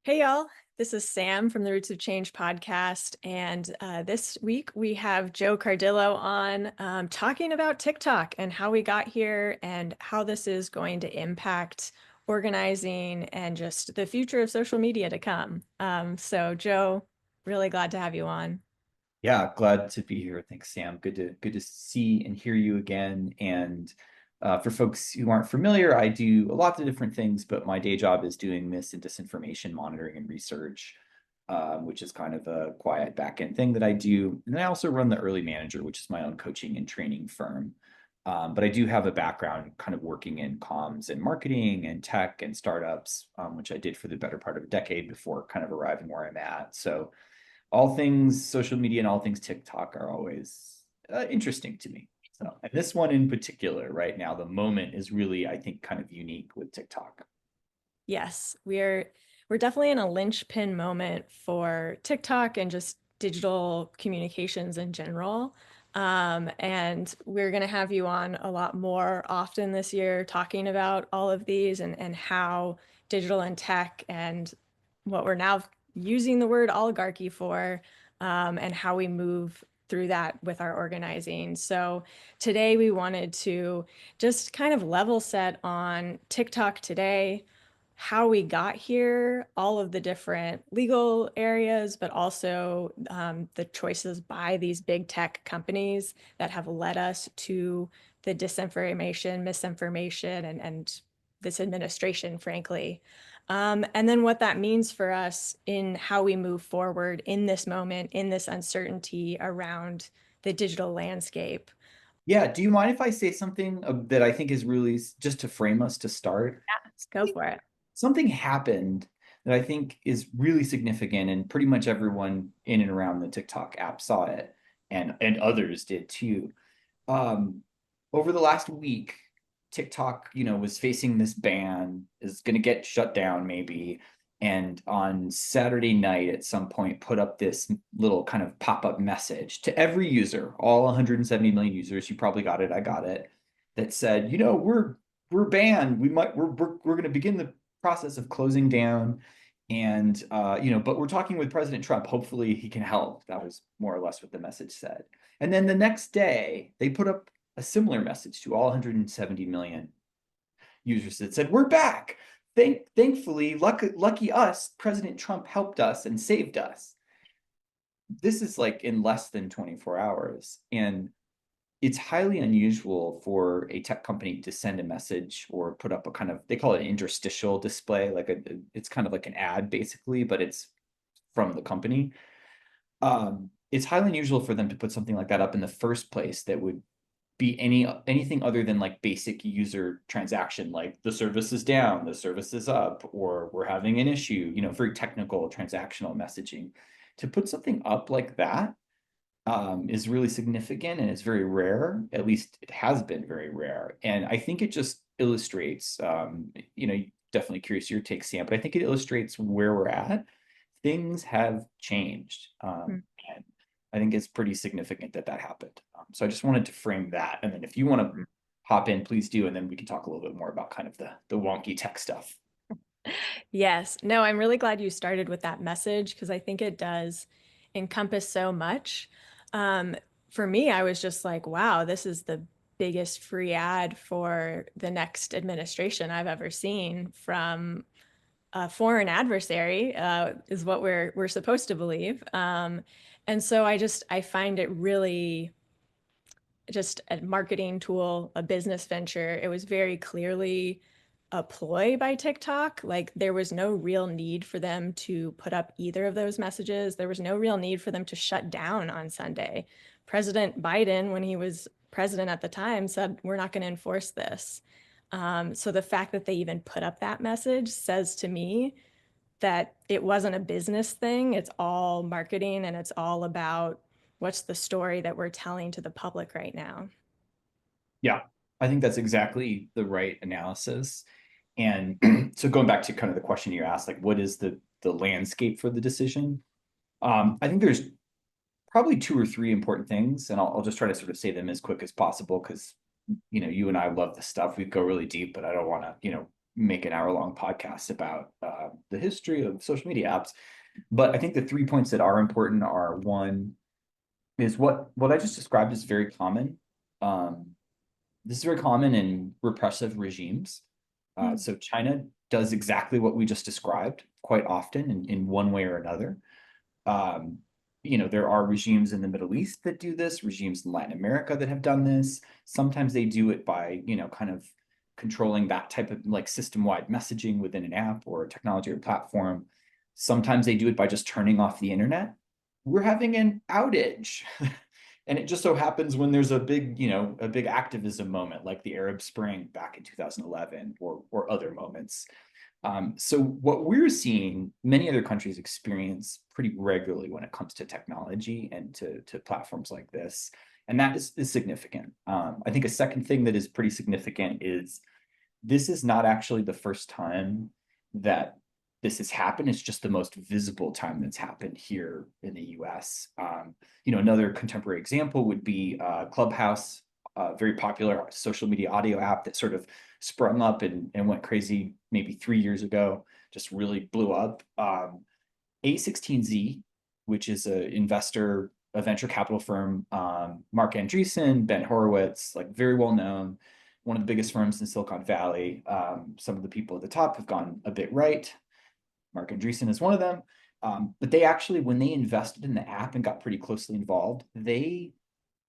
Hey, y'all. This is Sam from the Roots of Change podcast. And this week we have Joe Cardillo on talking about TikTok and how we got here and how this is going to impact organizing and just the future of social media to come. So, Joe, really glad to have you on. Yeah, glad to be here. Thanks, Sam. Good to see and hear you again. And for folks who aren't familiar, I do a lot of different things, but my day job is doing mis and disinformation monitoring and research, which is kind of a quiet back end thing that I do. And then I also run the Early Manager, which is my own coaching and training firm. But I do have a background kind of working in comms and marketing and tech and startups, which I did for the better part of a decade before kind of arriving where I'm at. So all things social media and all things TikTok are always interesting to me. So, and this one in particular, right now, the moment is really, I think, kind of unique with TikTok. Yes, we're definitely in a linchpin moment for TikTok and just digital communications in general. And we're going to have you on a lot more often this year talking about all of these and how digital and tech and what we're now using the word oligarchy for, and how we move through that with our organizing. So today we wanted to just kind of level set on TikTok today, how we got here, all of the different legal areas, but also the choices by these big tech companies that have led us to the disinformation, misinformation, and this administration, frankly. And then what that means for us in how we move forward in this moment, in this uncertainty around the digital landscape. Yeah, do you mind if I say something that I think is really just to frame us to start? Let's go for it. Something happened that I think is really significant, and pretty much everyone in and around the TikTok app saw it, and others did too. Um, Over the last week, TikTok, was facing this ban, is going to get shut down maybe. And on Saturday night, at some point, put up this little kind of pop-up message to every user, all 170 million users. You probably got it. I got it. That said, we're banned. We're going to begin the process of closing down. And but we're talking with President Trump. Hopefully, he can help. That was more or less what the message said. And then the next day, they put up a similar message to all 170 million users that said, "We're back. Thankfully, lucky us, President Trump helped us and saved us." This is like in less than 24 hours. And it's highly unusual for a tech company to send a message or put up a kind of, they call it an interstitial display, it's kind of like an ad basically, but it's from the company. It's highly unusual for them to put something like that up in the first place that would be anything other than like basic user transaction, like the service is down, the service is up, or we're having an issue, very technical transactional messaging. To put something up like that is really significant, and it's very rare. At least it has been very rare. And I think it just illustrates, definitely curious your take, Sam, but I think it illustrates where we're at. Things have changed. And I think it's pretty significant that that happened. So I just wanted to frame that. And then if you want to hop in, please do. And then we can talk a little bit more about kind of the wonky tech stuff. Yes. No, I'm really glad you started with that message because I think it does encompass so much. Um, for me, I was just like, wow, this is the biggest free ad for the next administration I've ever seen from a foreign adversary, is what we're supposed to believe. And so I find it really just a marketing tool, a business venture. It was very clearly a ploy by TikTok. Like there was no real need for them to put up either of those messages. There was no real need for them to shut down on Sunday. President Biden, when he was president at the time, said, we're not going to enforce this. So the fact that they even put up that message says to me that it wasn't a business thing. It's all marketing and it's all about what's the story that we're telling to the public right now. Yeah, I think that's exactly the right analysis. And so going back to kind of the question you asked, like what is the landscape for the decision? I think there's probably two or three important things, and I'll just try to sort of say them as quick as possible because you and I love this stuff. We go really deep, but I don't want to make an hour-long podcast about the history of social media apps. But I think the 3 points that are important are, one is what I just described is very common. Um, this is very common in repressive regimes. Mm. So China does exactly what we just described quite often in one way or another. Um, there are regimes in the Middle East that do this, regimes in Latin America that have done this. Sometimes they do it by, kind of controlling that type of like system-wide messaging within an app or a technology or platform. Sometimes they do it by just turning off the internet. We're having an outage. And it just so happens when there's a big activism moment like the Arab Spring back in 2011 or other moments. So what we're seeing many other countries experience pretty regularly when it comes to technology and to platforms like this. And that is significant. I think a second thing that is pretty significant is this is not actually the first time that this has happened. It's just the most visible time that's happened here in the US. Another contemporary example would be Clubhouse, a very popular social media audio app that sort of sprung up and went crazy maybe 3 years ago, just really blew up. A16Z, which is an investor, a venture capital firm, Mark Andreessen, Ben Horowitz, like very well known, one of the biggest firms in Silicon Valley. Some of the people at the top have gone a bit right. Mark Andreessen is one of them. But they actually, when they invested in the app and got pretty closely involved, they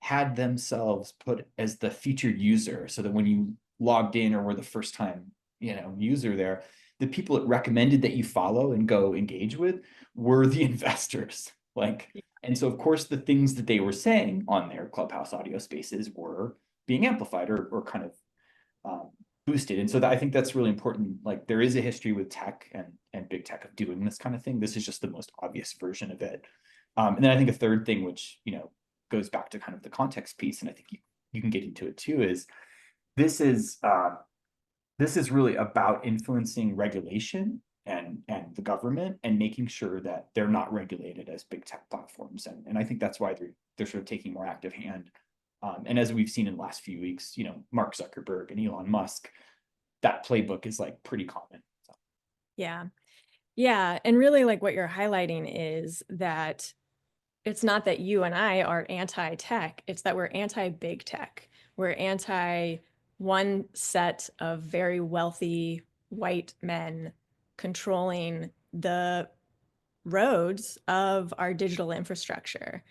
had themselves put as the featured user so that when you logged in or were the first time, user there, the people it recommended that you follow and go engage with were the investors. Like, and so of course the things that they were saying on their Clubhouse audio spaces were being amplified or kind of boosted. And so I think that's really important. Like there is a history with tech and big tech of doing this kind of thing. This is just the most obvious version of it. And then I think a third thing, which, goes back to kind of the context piece, and I think you can get into it too, is this is this is really about influencing regulation and the government and making sure that they're not regulated as big tech platforms. And I think that's why they're sort of taking more active hand. And as we've seen in the last few weeks, Mark Zuckerberg and Elon Musk, that playbook is like pretty common. So. Yeah. Yeah. And really, like what you're highlighting is that it's not that you and I are anti-tech, it's that we're anti-big tech. We're anti one set of very wealthy white men controlling the roads of our digital infrastructure.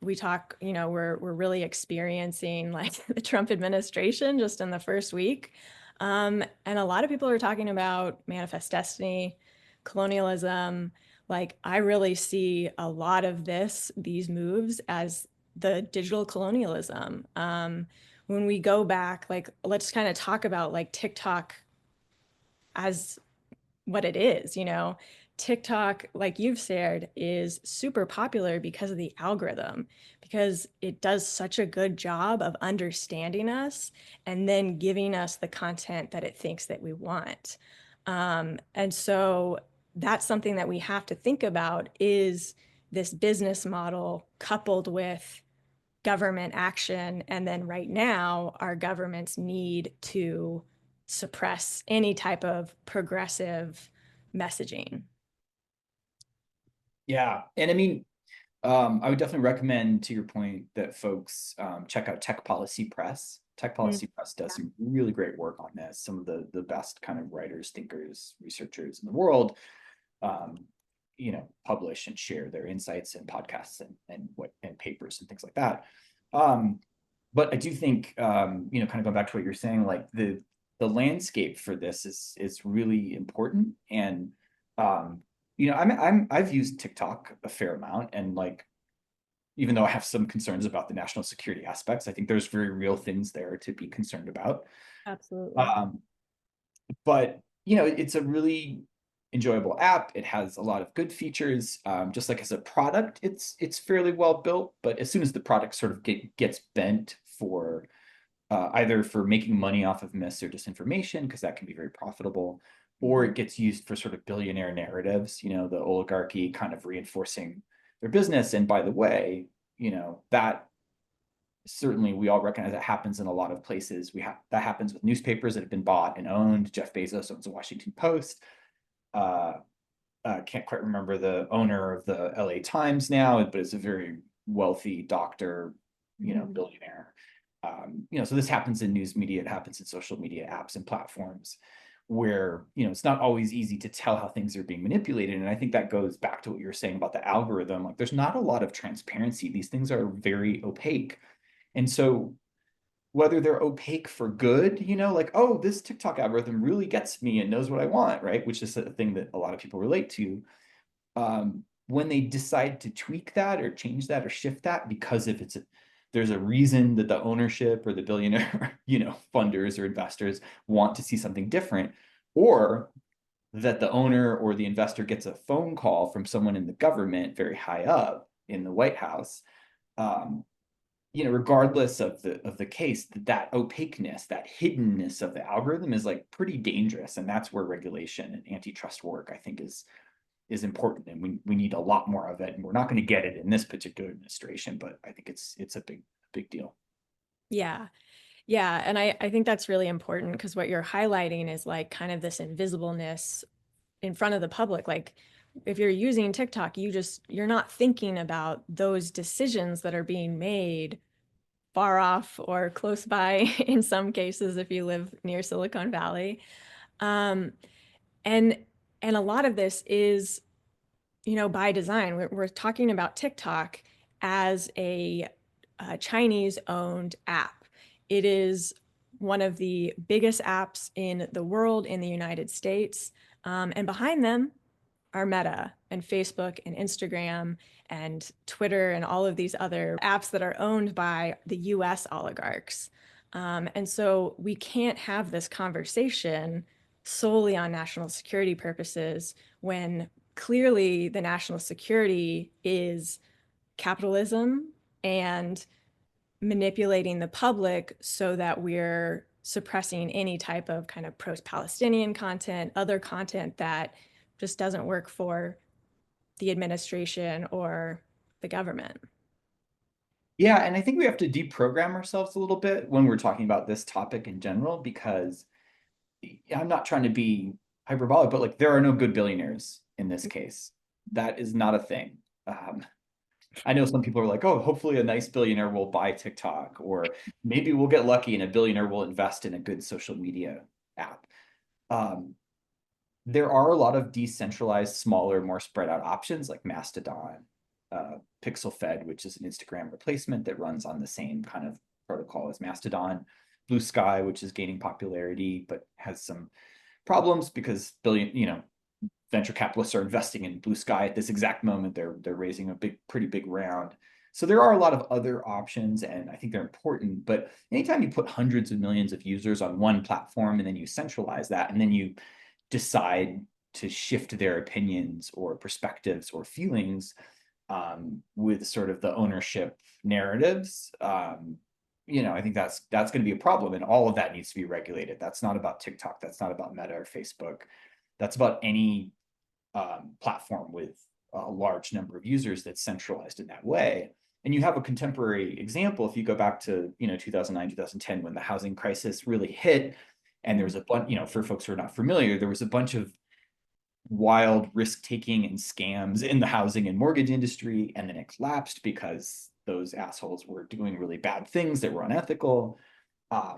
We talk, we're really experiencing like the Trump administration just in the first week. And a lot of people are talking about manifest destiny, colonialism. Like I really see a lot of these moves as the digital colonialism. When we go back, like let's kind of talk about like TikTok as what it is, TikTok, like you've shared, is super popular because of the algorithm, because it does such a good job of understanding us and then giving us the content that it thinks that we want. And so that's something that we have to think about is this business model coupled with government action. And then right now, our governments need to suppress any type of progressive messaging. Yeah. And I mean, I would definitely recommend, to your point, that folks check out Tech Policy Press. Tech Mm, Policy Press does some really great work on this. Some of the best kind of writers, thinkers, researchers in the world, um, publish and share their insights and podcasts and papers and things like that. Um, but I do think, kind of going back to what you're saying, like the landscape for this is really important. And I've used TikTok a fair amount, and like even though I have some concerns about the national security aspects, I think there's very real things there to be concerned about. absolutely. Um, but it's a really enjoyable app. It has a lot of good features. Just like as a product, it's fairly well built. But as soon as the product sort of gets bent for either for making money off of myths or disinformation, because that can be very profitable, or Mhm. it gets used for sort of billionaire narratives, the oligarchy kind of reinforcing their business. And by the way, that certainly we all recognize that happens in a lot of places. We have that happens with newspapers that have been bought and owned. Jeff Bezos owns the Washington Post. Uh, can't quite remember the owner of the LA Times now, but it's a very wealthy doctor, Mhm. billionaire. So this happens in news media, it happens in social media apps and platforms where, it's not always easy to tell how things are being manipulated. And I think that goes back to what you were saying about the algorithm. Like there's not a lot of transparency. These things are very opaque. And so whether they're opaque for good, like, oh, this TikTok algorithm really gets me and knows what I want, right? Which is a thing that a lot of people relate to. When they decide to tweak that or change that or shift that because if there's a reason that the ownership or the billionaire, funders or investors want to see something different, or that the owner or the investor gets a phone call from someone in the government very high up in the White House, um, regardless of the case, that opaqueness, that hiddenness of the algorithm is like pretty dangerous, and that's where regulation and antitrust work, I think, is important, and we need a lot more of it, and we're not going to get it in this particular administration, but I think it's a big deal. Yeah. Yeah. And I think that's really important because what you're highlighting is like kind of this invisibleness in front of the public. Like if you're using TikTok, you're not thinking about those decisions that are being made far off or close by in some cases if you live near Silicon Valley. Um, and and a lot of this is, by design. We're talking about TikTok as a Chinese-owned app. It is one of the biggest apps in the world in the United States. And behind them are Meta and Facebook and Instagram and Twitter and all of these other apps that are owned by the US oligarchs. And so we can't have this conversation solely on national security purposes when clearly the national security is capitalism and manipulating the public so that we're suppressing any type of kind of pro-Palestinian content, other content that just doesn't work for the administration or the government. Yeah, and I think we have to deprogram ourselves a little bit when we're talking about this topic in general, because I'm not trying to be hyperbolic, but like there are no good billionaires in this case. That is not a thing. I know some people are like, oh, hopefully a nice billionaire will buy TikTok, or maybe we'll get lucky and a billionaire will invest in a good social media app. Um, there are a lot of decentralized, smaller, more spread out options like Mastodon, Pixel Fed, which is an Instagram replacement that runs on the same kind of protocol as Mastodon, Blue Sky, which is gaining popularity but has some problems because venture capitalists are investing in Blue Sky at this exact moment. They're raising a pretty big round. So there are a lot of other options, and I think they're important. But anytime you put hundreds of millions of users on one platform and then you centralize that, and then you decide to shift their opinions or perspectives or feelings with sort of the ownership narratives, I think that's going to be a problem, and all of that needs to be regulated. That's not about TikTok. That's not about Meta or Facebook. That's about any platform with a large number of users that's centralized in that way. And you have a contemporary example if you go back to 2009, 2010, when the housing crisis really hit, and there was a bunch, for folks who are not familiar, there was a bunch of wild risk taking and scams in the housing and mortgage industry, and then it collapsed because those assholes were doing really bad things that were unethical. Uh,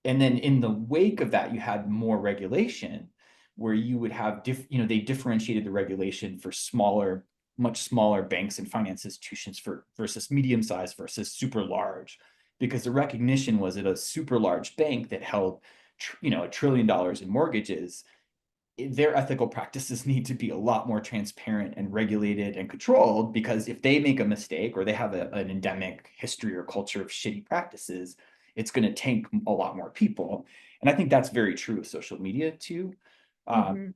and then in the wake of that, you had more regulation where you would have they differentiated the regulation for much smaller banks and finance institutions versus medium sized versus super large, because the recognition was that a super large bank that held $1 trillion in mortgages, their ethical practices need to be a lot more transparent and regulated and controlled, because if they make a mistake or they have an endemic history or culture of shitty practices, it's going to tank a lot more people. And I think that's very true of social media too. Um, Mm-hmm.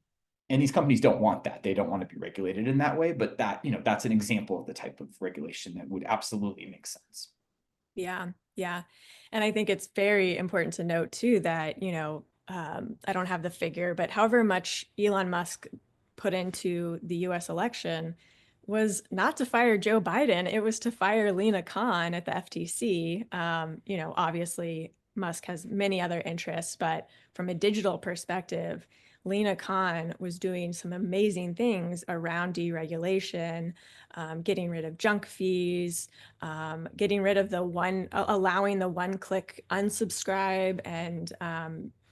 and these companies don't want that. They don't want to be regulated in that way, but that's an example of the type of regulation that would absolutely make sense. Yeah, yeah. And I think it's very important to note too that, I don't have the figure, but however much Elon Musk put into the US election, was not to fire Joe Biden. It was to fire Lena Khan at the FTC. Obviously, Musk has many other interests, but from a digital perspective, Lena Khan was doing some amazing things around deregulation, getting rid of junk fees, getting rid of allowing the one-click unsubscribe and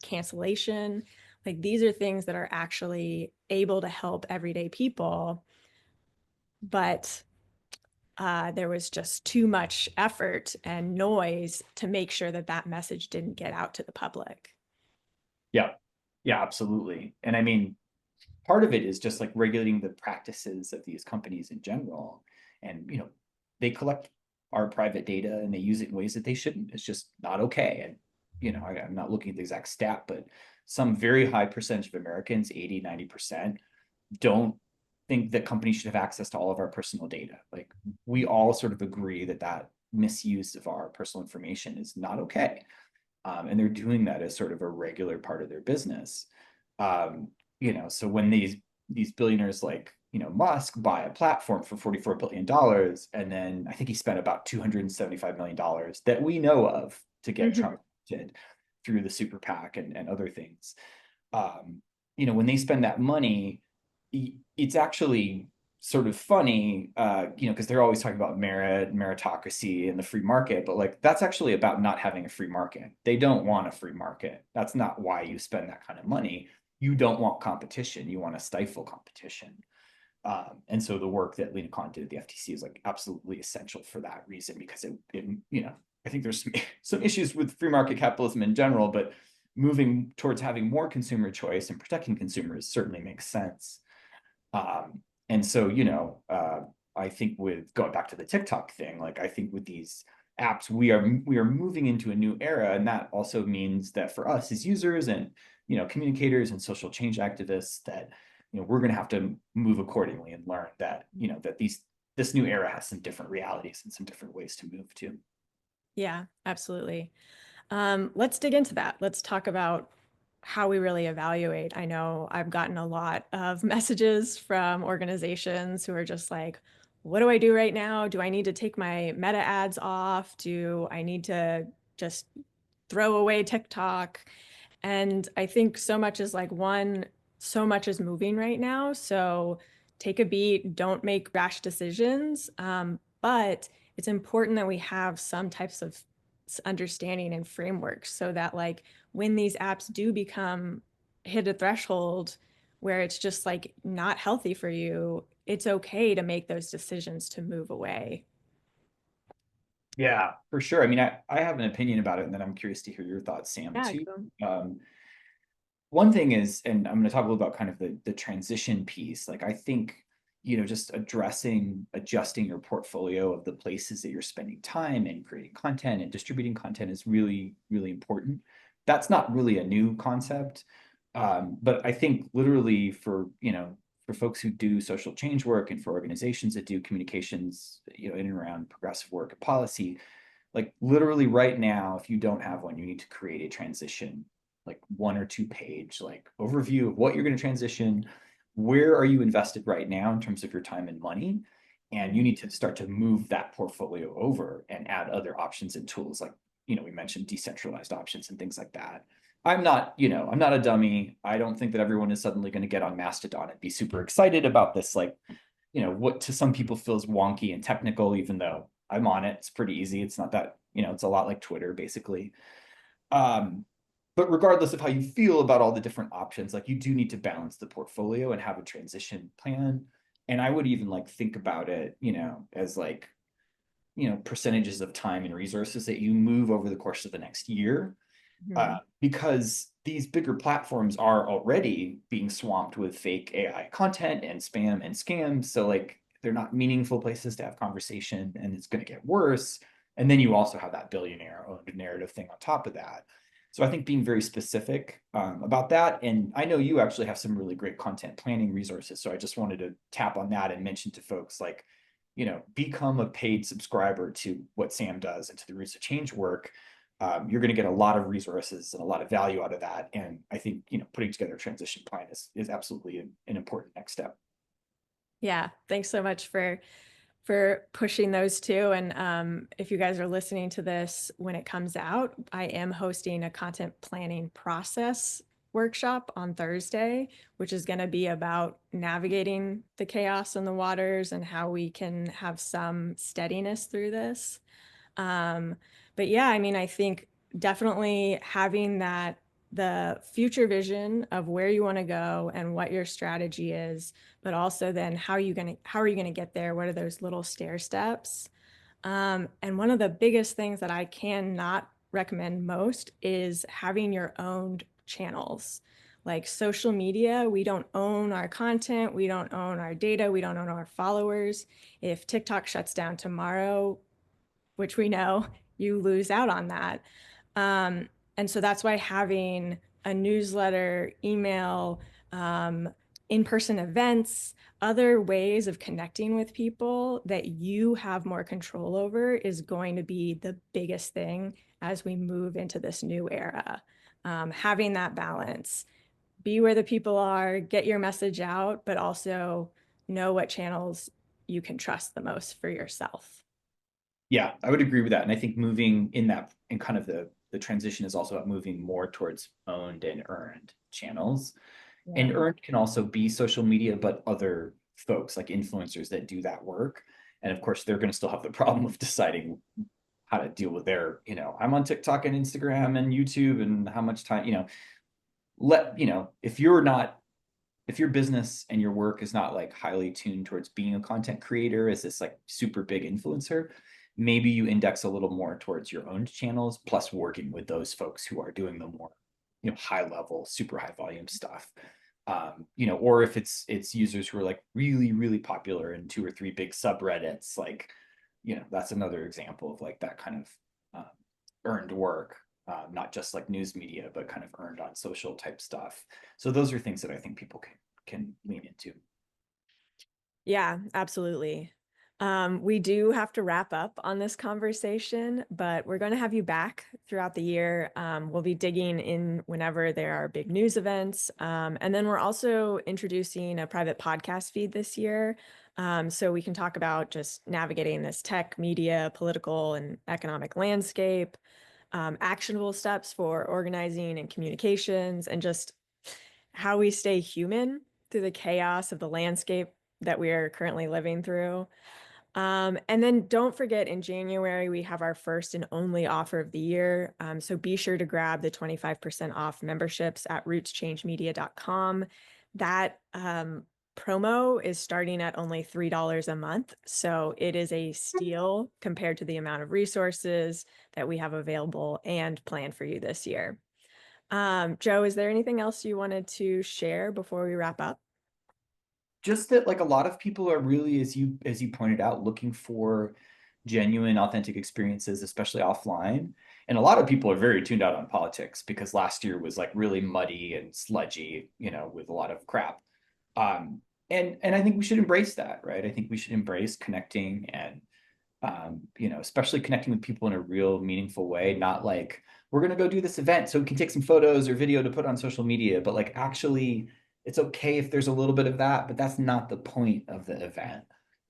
cancellation. Like these are things that are actually able to help everyday people, but there was just too much effort and noise to make sure that that message didn't get out to the public. Yeah, yeah, absolutely. And I mean, part of it is just like regulating the practices of these companies in general. And, they collect our private data and they use it in ways that they shouldn't. It's just not okay. And, I'm not looking at the exact stat, but some very high percentage of Americans, 80, 90%, don't think that companies should have access to all of our personal data. Like we all sort of agree that that misuse of our personal information is not okay. And they're doing that as sort of a regular part of their business. So when these billionaires like Musk buy a platform for $44 billion, and then I think he spent about $275 million that we know of to get Mhm. Trump elected through the super PAC and other things. When they spend that money, it's actually sort of funny, because they're always talking about merit, meritocracy, and the free market, but like that's actually about not having a free market. They don't want a free market. That's not why you spend that kind of money. You don't want competition. You want to stifle competition. And so the work that Lena Khan did at the FTC is like absolutely essential for that reason, because I think there's some issues with free market capitalism in general, but moving towards having more consumer choice and protecting consumers certainly makes sense. And so, I think with going back to the TikTok thing, like I think with these apps, we are moving into a new era, and that also means that for us as users and communicators and social change activists, that we're going to have to move accordingly and learn that that this new era has some different realities and some different ways to move to. Yeah, absolutely. Let's dig into that. Let's talk about how we really evaluate. I know I've gotten a lot of messages from organizations who are just like, what do I do right now? Do I need to take my meta ads off? Do I need to just throw away TikTok? And I think so much is moving right now. So take a beat, don't make rash decisions. But it's important that we have some types of understanding and frameworks so that like when these apps do hit a threshold where it's just like not healthy for you, it's okay to make those decisions to move away. Yeah, for sure. I mean, I have an opinion about it, and then I'm curious to hear your thoughts, Sam, Yeah, too. cool. Um, One thing is, and I'm going to talk a little about kind of the transition piece. Like I think, just adjusting your portfolio of the places that you're spending time and creating content and distributing content is really, really important. That's not really a new concept. But I think literally for folks who do social change work and for organizations that do communications, in and around progressive work and policy, like literally right now, if you don't have one, you need to create a transition, like 1 or 2 page, like overview of what you're going to transition. Where are you invested right now in terms of your time and money? And you need to start to move that portfolio over and add other options and tools like, we mentioned decentralized options and things like that. I'm not a dummy. I don't think that everyone is suddenly going to get on Mastodon and be super excited about this, like, what to some people feels wonky and technical, even though I'm on it. It's pretty easy. It's not that, it's a lot like Twitter, basically. Um, but regardless of how you feel about all the different options, like you do need to balance the portfolio and have a transition plan. And I would even like think about it, as like, percentages of time and resources that you move over the course of the next year, Mhm. because these bigger platforms are already being swamped with fake AI content and spam and scams. So like they're not meaningful places to have conversation, and it's going to get worse. And then you also have that billionaire owned narrative thing on top of that. So I think being very specific about that. And I know you actually have some really great content planning resources. So I just wanted to tap on that and mention to folks like, become a paid subscriber to what Sam does and to the Roots of Change work. You're going to get a lot of resources and a lot of value out of that. And I think, putting together a transition plan is absolutely an important next step. Yeah, thanks so much for pushing those two. And if you guys are listening to this when it comes out, I am hosting a content planning process workshop on Thursday, which is going to be about navigating the chaos in the waters and how we can have some steadiness through this. Um, but yeah, I mean, I think definitely having that the future vision of where you want to go and what your strategy is, but also then how are you gonna get there? What are those little stair steps? And one of the biggest things that I cannot recommend most is having your own channels. Like social media, we don't own our content, we don't own our data, we don't own our followers. If TikTok shuts down tomorrow, which we know you lose out on that. Um, and so that's why having a newsletter, email, in-person events, other ways of connecting with people that you have more control over is going to be the biggest thing as we move into this new era. Having that balance, be where the people are, get your message out, but also know what channels you can trust the most for yourself. Yeah, I would agree with that. And I think moving in that and kind of the transition is also about moving more towards owned and earned channels. Yeah. And earned can also be social media, but other folks like influencers that do that work. And of course, they're going to still have the problem of deciding how to deal with their, I'm on TikTok and Instagram and YouTube and how much time, if you're not, if your business and your work is not like highly tuned towards being a content creator as this like super big influencer, maybe you index a little more towards your own channels, plus working with those folks who are doing the more, high level, super high volume stuff. Or if it's users who are like really, really popular in two or three big subreddits, like, that's another example of like that kind of earned work, not just like news media, but kind of earned on social type stuff. So those are things that I think people can lean into. Yeah, absolutely. We do have to wrap up on this conversation, but we're going to have you back throughout the year. We'll be digging in whenever there are big news events. And then we're also introducing a private podcast feed this year. So we can talk about just navigating this tech, media, political, and economic landscape, actionable steps for organizing and communications, and just how we stay human through the chaos of the landscape that we are currently living through. And then don't forget in January, we have our first and only offer of the year. So be sure to grab the 25% off memberships at rootschangemedia.com. That promo is starting at only $3 a month. So it is a steal compared to the amount of resources that we have available and planned for you this year. Joe, is there anything else you wanted to share before we wrap up? Just that like a lot of people are really, as you pointed out, looking for genuine authentic experiences, especially offline. And a lot of people are very tuned out on politics because last year was like really muddy and sludgy, with a lot of crap. And I think we should embrace that, right? I think we should embrace connecting and especially connecting with people in a real meaningful way, not like we're going to go do this event so we can take some photos or video to put on social media, but like actually it's okay if there's a little bit of that, but that's not the point of the event.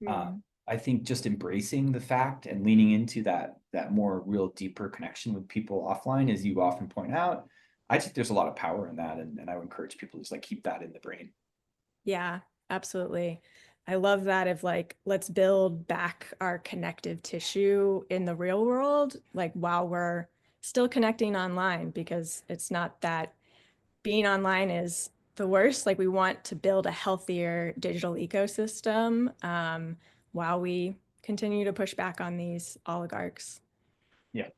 Um, Hmm. I think just embracing the fact and leaning into that more real deeper connection with people offline, as you often point out, I think there's a lot of power in that, and I would encourage people to just like keep that in the brain. Yeah, absolutely. I love that of like, let's build back our connective tissue in the real world, like while we're still connecting online, because it's not that being online is the worst. Like we want to build a healthier digital ecosystem while we continue to push back on these oligarchs. Yeah.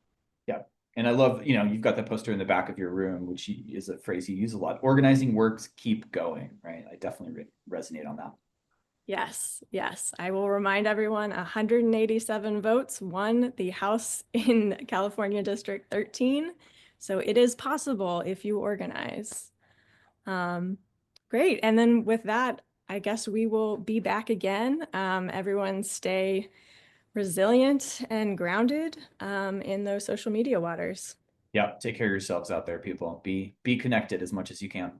Yeah. And I love, you've got the poster in the back of your room, which is a phrase you use a lot. Organizing works, keep going, right? I definitely resonate on that. Yes, yes. I will remind everyone 187 votes won the House in California District 13. So it is possible if you organize. Um, Great. And then with that, I guess we will be back again. Everyone stay resilient and grounded in those social media waters. Yeah. Take care of yourselves out there, people. Be connected as much as you can.